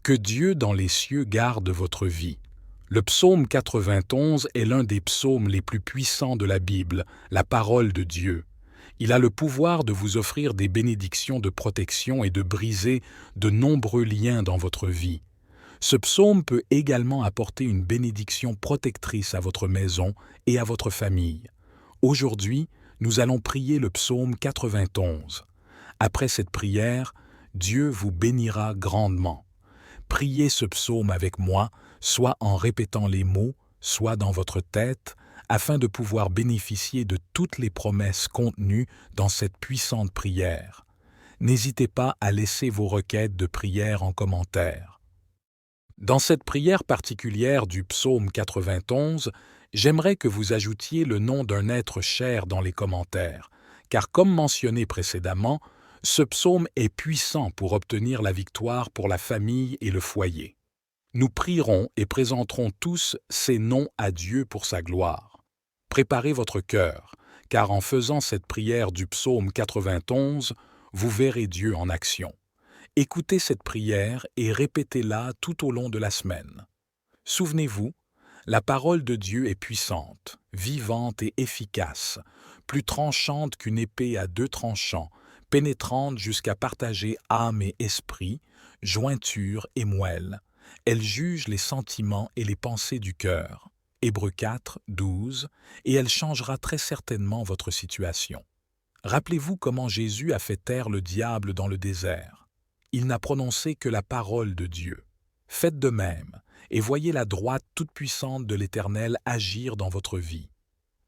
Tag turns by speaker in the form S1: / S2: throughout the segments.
S1: Que Dieu dans les cieux garde votre vie. Le psaume 91 est l'un des psaumes les plus puissants de la Bible, la parole de Dieu. Il a le pouvoir de vous offrir des bénédictions de protection et de briser de nombreux liens dans votre vie. Ce psaume peut également apporter une bénédiction protectrice à votre maison et à votre famille. Aujourd'hui, nous allons prier le psaume 91. Après cette prière, Dieu vous bénira grandement. Priez ce psaume avec moi, soit en répétant les mots, soit dans votre tête, afin de pouvoir bénéficier de toutes les promesses contenues dans cette puissante prière. N'hésitez pas à laisser vos requêtes de prière en commentaire. Dans cette prière particulière du psaume 91, j'aimerais que vous ajoutiez le nom d'un être cher dans les commentaires, car comme mentionné précédemment, ce psaume est puissant pour obtenir la victoire pour la famille et le foyer. Nous prierons et présenterons tous ces noms à Dieu pour sa gloire. Préparez votre cœur, car en faisant cette prière du psaume 91, vous verrez Dieu en action. Écoutez cette prière et répétez-la tout au long de la semaine. Souvenez-vous, la parole de Dieu est puissante, vivante et efficace, plus tranchante qu'une épée à deux tranchants, pénétrante jusqu'à partager âme et esprit, jointure et moelle. Elle juge les sentiments et les pensées du cœur. Hébreux 4, 12, et elle changera très certainement votre situation. Rappelez-vous comment Jésus a fait taire le diable dans le désert. Il n'a prononcé que la parole de Dieu. Faites de même, et voyez la droite toute-puissante de l'Éternel agir dans votre vie.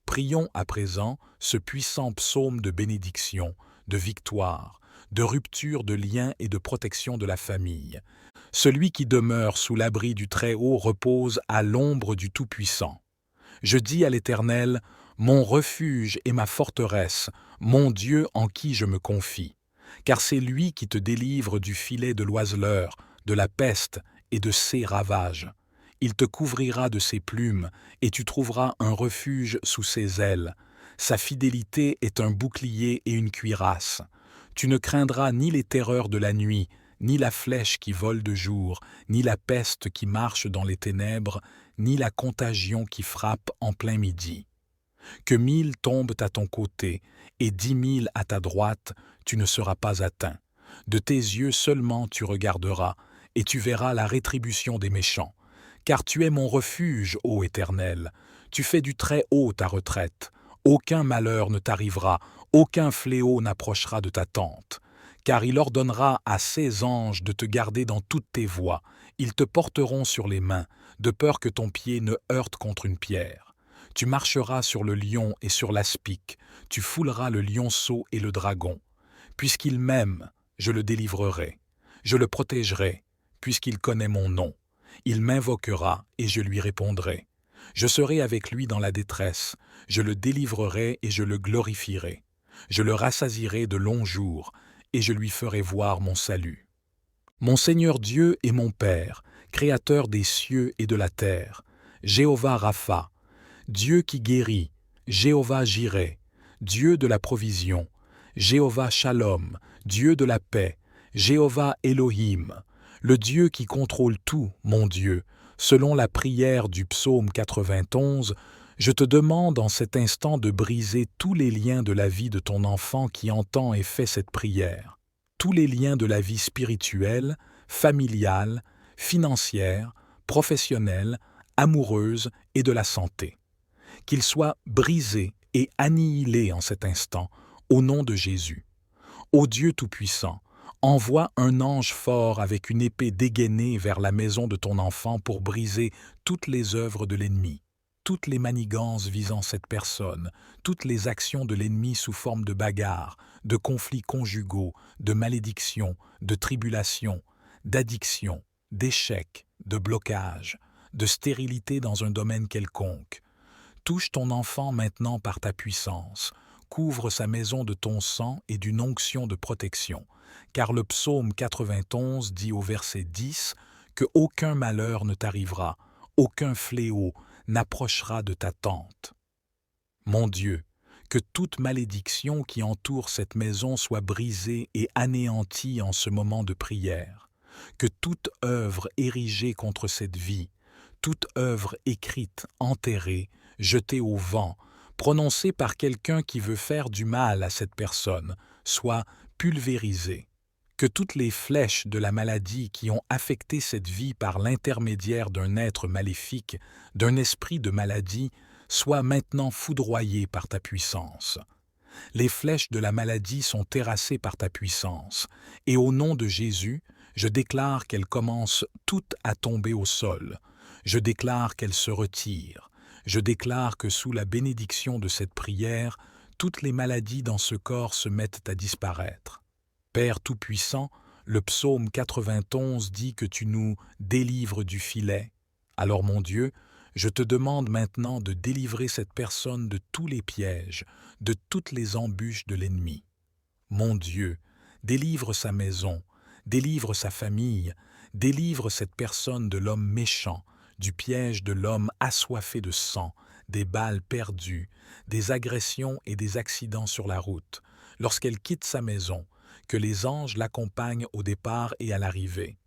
S1: Prions à présent ce puissant psaume de bénédiction, de victoire, de rupture de liens et de protection de la famille. Celui qui demeure sous l'abri du Très-Haut repose à l'ombre du Tout-Puissant. Je dis à l'Éternel, mon refuge et ma forteresse, mon Dieu en qui je me confie. Car c'est lui qui te délivre du filet de l'oiseleur, de la peste et de ses ravages. Il te couvrira de ses plumes, et tu trouveras un refuge sous ses ailes. Sa fidélité est un bouclier et une cuirasse. Tu ne craindras ni les terreurs de la nuit, ni la flèche qui vole de jour, ni la peste qui marche dans les ténèbres, ni la contagion qui frappe en plein midi. Que 1000 tombent à ton côté, et 10 000 à ta droite, tu ne seras pas atteint. De tes yeux seulement tu regarderas, et tu verras la rétribution des méchants. Car tu es mon refuge, ô Éternel. Tu fais du Très-Haut ta retraite. Aucun malheur ne t'arrivera, aucun fléau n'approchera de ta tente. Car il ordonnera à ses anges de te garder dans toutes tes voies. Ils te porteront sur les mains, de peur que ton pied ne heurte contre une pierre. Tu marcheras sur le lion et sur l'aspic, tu fouleras le lionceau et le dragon. Puisqu'il m'aime, je le délivrerai. Je le protégerai, puisqu'il connaît mon nom. Il m'invoquera et je lui répondrai. Je serai avec lui dans la détresse, je le délivrerai et je le glorifierai. Je le rassasierai de longs jours et je lui ferai voir mon salut. Mon Seigneur Dieu est mon Père, Créateur des cieux et de la terre, Jéhovah Rapha, Dieu qui guérit, Jéhovah Jireh, Dieu de la provision, Jéhovah Shalom, Dieu de la paix, Jéhovah Elohim, le Dieu qui contrôle tout, mon Dieu. Selon la prière du psaume 91, je te demande en cet instant de briser tous les liens de la vie de ton enfant qui entend et fait cette prière, tous les liens de la vie spirituelle, familiale, financière, professionnelle, amoureuse et de la santé. Qu'ils soient brisés et annihilés en cet instant, au nom de Jésus. Ô Dieu Tout-Puissant, envoie un ange fort avec une épée dégainée vers la maison de ton enfant pour briser toutes les œuvres de l'ennemi, toutes les manigances visant cette personne, toutes les actions de l'ennemi sous forme de bagarres, de conflits conjugaux, de malédictions, de tribulations, d'addictions, d'échecs, de blocages, de stérilité dans un domaine quelconque. Touche ton enfant maintenant par ta puissance, couvre sa maison de ton sang et d'une onction de protection, car le psaume 91 dit au verset 10 que aucun malheur ne t'arrivera, aucun fléau n'approchera de ta tente. Mon Dieu, que toute malédiction qui entoure cette maison soit brisée et anéantie en ce moment de prière. que toute œuvre érigée contre cette vie, toute œuvre écrite, enterrée, jetée au vent, prononcée par quelqu'un qui veut faire du mal à cette personne, soit pulvérisée. Que toutes les flèches de la maladie qui ont affecté cette vie par l'intermédiaire d'un être maléfique, d'un esprit de maladie, soient maintenant foudroyées par ta puissance. Les flèches de la maladie sont terrassées par ta puissance, et au nom de Jésus, je déclare qu'elles commencent toutes à tomber au sol. Je déclare qu'elles se retirent. Je déclare que sous la bénédiction de cette prière, toutes les maladies dans ce corps se mettent à disparaître. Père Tout-Puissant, le psaume 91 dit que tu nous délivres du filet. Alors mon Dieu, je te demande maintenant de délivrer cette personne de tous les pièges, de toutes les embûches de l'ennemi. Mon Dieu, délivre sa maison, délivre sa famille, délivre cette personne de l'homme méchant, du piège de l'homme assoiffé de sang, des balles perdues, des agressions et des accidents sur la route, lorsqu'elle quitte sa maison, que les anges l'accompagnent au départ et à l'arrivée.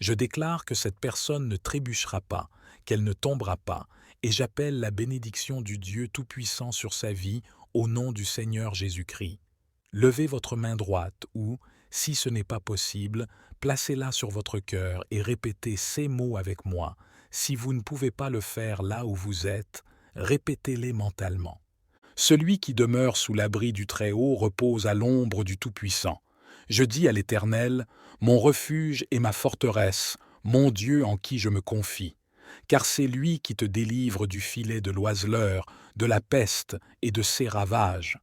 S1: Je déclare que cette personne ne trébuchera pas, qu'elle ne tombera pas, et j'appelle la bénédiction du Dieu Tout-Puissant sur sa vie au nom du Seigneur Jésus-Christ. Levez votre main droite ou, si ce n'est pas possible, placez-la sur votre cœur et répétez ces mots avec moi. Si vous ne pouvez pas le faire là où vous êtes, répétez-les mentalement. Celui qui demeure sous l'abri du Très-Haut repose à l'ombre du Tout-Puissant. Je dis à l'Éternel, mon refuge et ma forteresse, mon Dieu en qui je me confie. Car c'est lui qui te délivre du filet de l'oiseleur, de la peste et de ses ravages.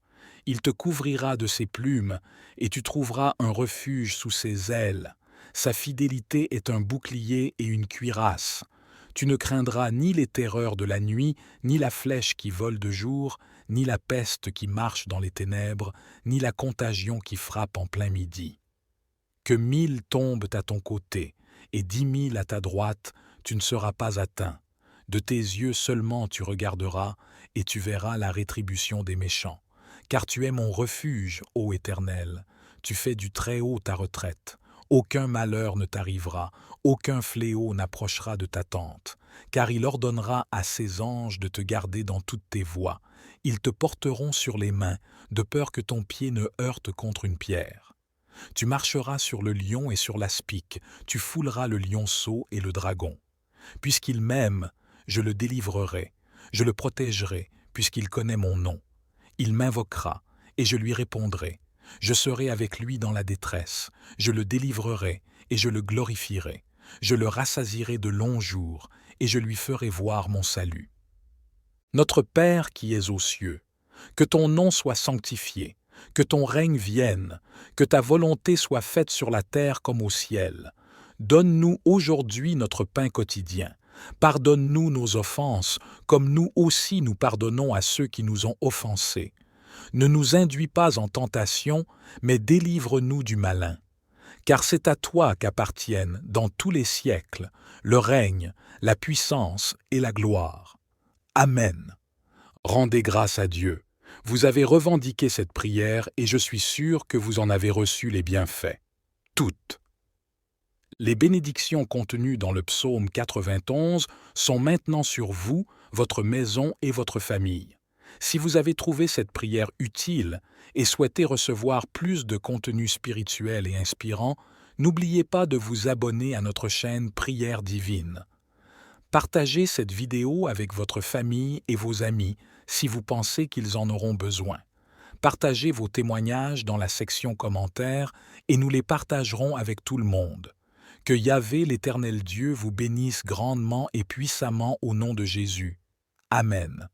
S1: Il te couvrira de ses plumes, et tu trouveras un refuge sous ses ailes. Sa fidélité est un bouclier et une cuirasse. Tu ne craindras ni les terreurs de la nuit, ni la flèche qui vole de jour, ni la peste qui marche dans les ténèbres, ni la contagion qui frappe en plein midi. Que 1000 tombent à ton côté, et 10 000 à ta droite, tu ne seras pas atteint. De tes yeux seulement tu regarderas, et tu verras la rétribution des méchants. Car tu es mon refuge, ô Éternel. Tu fais du Très-Haut ta retraite. Aucun malheur ne t'arrivera, aucun fléau n'approchera de ta tente. Car il ordonnera à ses anges de te garder dans toutes tes voies. Ils te porteront sur les mains, de peur que ton pied ne heurte contre une pierre. Tu marcheras sur le lion et sur l'aspic, tu fouleras le lionceau et le dragon. Puisqu'il m'aime, je le délivrerai, je le protégerai, puisqu'il connaît mon nom. Il m'invoquera, et je lui répondrai. Je serai avec lui dans la détresse, je le délivrerai, et je le glorifierai. Je le rassasierai de longs jours, et je lui ferai voir mon salut. Notre Père qui es aux cieux, que ton nom soit sanctifié, que ton règne vienne, que ta volonté soit faite sur la terre comme au ciel. Donne-nous aujourd'hui notre pain quotidien. Pardonne-nous nos offenses, comme nous aussi nous pardonnons à ceux qui nous ont offensés. Ne nous induis pas en tentation, mais délivre-nous du malin. Car c'est à toi qu'appartiennent, dans tous les siècles, le règne, la puissance et la gloire. Amen. Rendez grâce à Dieu. Vous avez revendiqué cette prière et je suis sûr que vous en avez reçu les bienfaits. Toutes. Les bénédictions contenues dans le psaume 91 sont maintenant sur vous, votre maison et votre famille. Si vous avez trouvé cette prière utile et souhaitez recevoir plus de contenu spirituel et inspirant, n'oubliez pas de vous abonner à notre chaîne Prière Divine. Partagez cette vidéo avec votre famille et vos amis si vous pensez qu'ils en auront besoin. Partagez vos témoignages dans la section commentaires et nous les partagerons avec tout le monde. Que Yahvé, l'Éternel Dieu, vous bénisse grandement et puissamment au nom de Jésus. Amen.